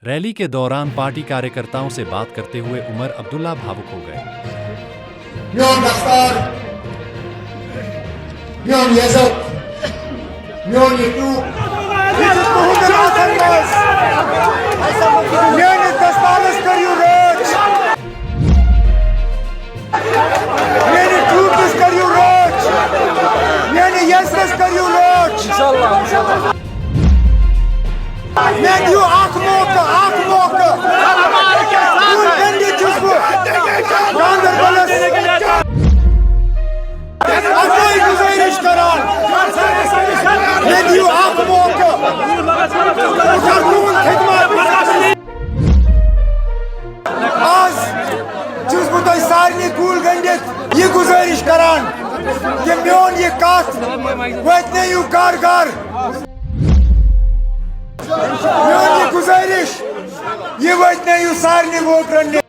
Rally के दौरान party कार्यकर्ताओं से बात करते हुए उमर अब्दुल्ला भावुक हो गए। Milyon Gaspar, milyon Yazık, milyon Yetuk. Milyon Gaspar kariu roch. Milyon Trutus kariu roch. Milyon Yazık kariu roch. İnşallah. Ne diyor akmoka. Bu kendi cüzbu. Kandır balas. Akoy güzeliş karan. Ne diyor akmoka. Kartun khidmat. Az cüzbutay sarni kul gandit. Ye güzeliş karan. Ye milyon ye kat. Vetne yu gar. Milyon ye güzeliş. Ye vetne yu sarni vot ranne.